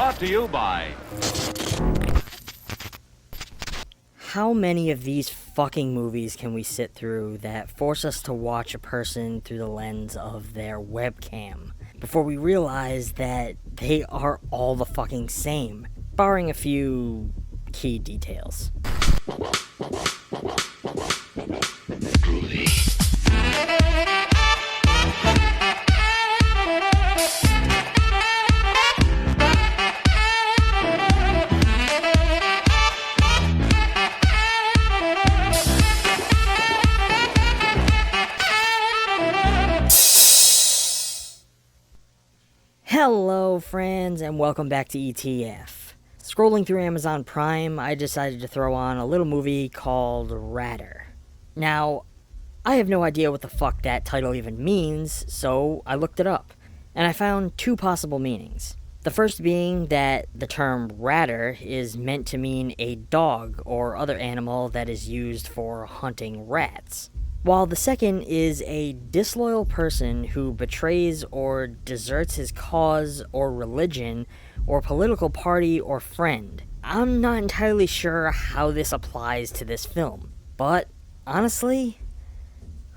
Brought to you by... How many of these fucking movies can we sit through that force us to watch a person through the lens of their webcam before we realize that they are all the fucking same, barring a few key details? Hello friends, and welcome back to ETF. Scrolling through Amazon Prime, I decided to throw on a little movie called Ratter. Now, I have no idea what the fuck that title even means, so I looked it up, and I found two possible meanings. The first being that the term ratter is meant to mean a dog or other animal that is used for hunting rats, while the second is a disloyal person who betrays or deserts his cause or religion or political party or friend. I'm not entirely sure how this applies to this film, but honestly,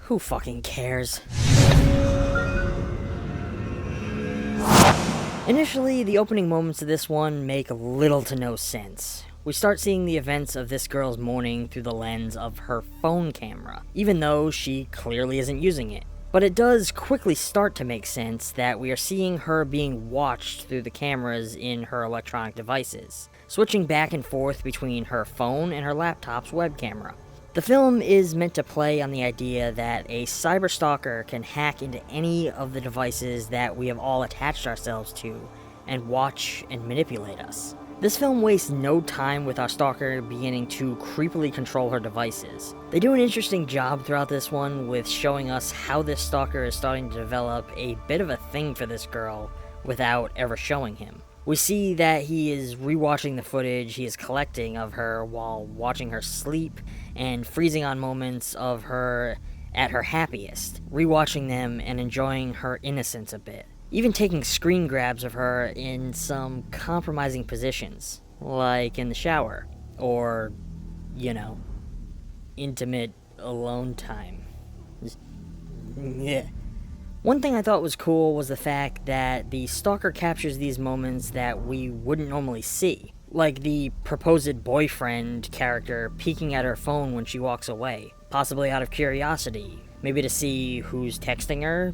who fucking cares? Initially, the opening moments of this one make little to no sense. We start seeing the events of this girl's morning through the lens of her phone camera, even though she clearly isn't using it. But it does quickly start to make sense that we are seeing her being watched through the cameras in her electronic devices, switching back and forth between her phone and her laptop's web camera. The film is meant to play on the idea that a cyber stalker can hack into any of the devices that we have all attached ourselves to and watch and manipulate us. This film wastes no time with our stalker beginning to creepily control her devices. They do an interesting job throughout this one with showing us how this stalker is starting to develop a bit of a thing for this girl without ever showing him. We see that he is rewatching the footage he is collecting of her while watching her sleep and freezing on moments of her at her happiest, rewatching them and enjoying her innocence a bit. Even taking screen grabs of her in some compromising positions, like in the shower, or, intimate alone time. Yeah. One thing I thought was cool was the fact that the stalker captures these moments that we wouldn't normally see, like the proposed boyfriend character peeking at her phone when she walks away, possibly out of curiosity, maybe to see who's texting her,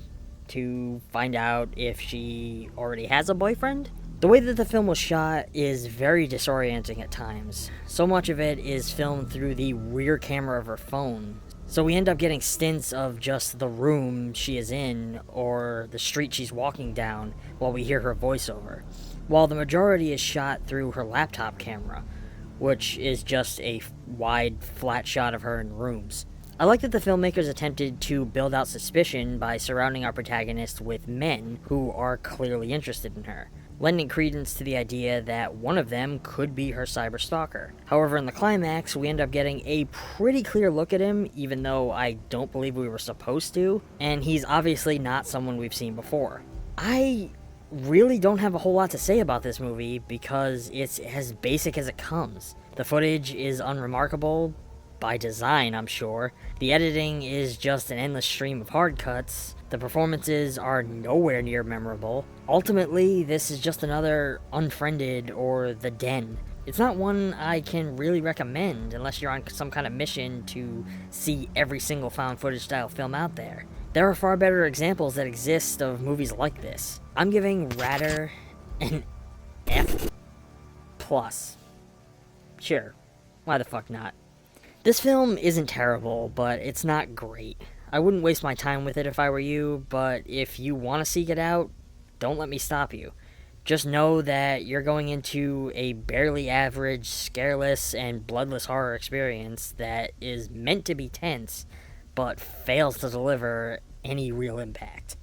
to find out if she already has a boyfriend. The way that the film was shot is very disorienting at times. So much of it is filmed through the rear camera of her phone, so we end up getting stints of just the room she is in or the street she's walking down while we hear her voiceover, while the majority is shot through her laptop camera, which is just a wide, flat shot of her in rooms. I like that the filmmakers attempted to build out suspicion by surrounding our protagonist with men who are clearly interested in her, lending credence to the idea that one of them could be her cyber stalker. However, in the climax, we end up getting a pretty clear look at him, even though I don't believe we were supposed to, and he's obviously not someone we've seen before. I really don't have a whole lot to say about this movie because it's as basic as it comes. The footage is unremarkable, by design, I'm sure. The editing is just an endless stream of hard cuts. The performances are nowhere near memorable. Ultimately, this is just another Unfriended or The Den. It's not one I can really recommend unless you're on some kind of mission to see every single found footage style film out there. There are far better examples that exist of movies like this. I'm giving Ratter an F+. Sure, why the fuck not? This film isn't terrible, but it's not great. I wouldn't waste my time with it if I were you, but if you want to seek it out, don't let me stop you. Just know that you're going into a barely average, scareless, and bloodless horror experience that is meant to be tense, but fails to deliver any real impact.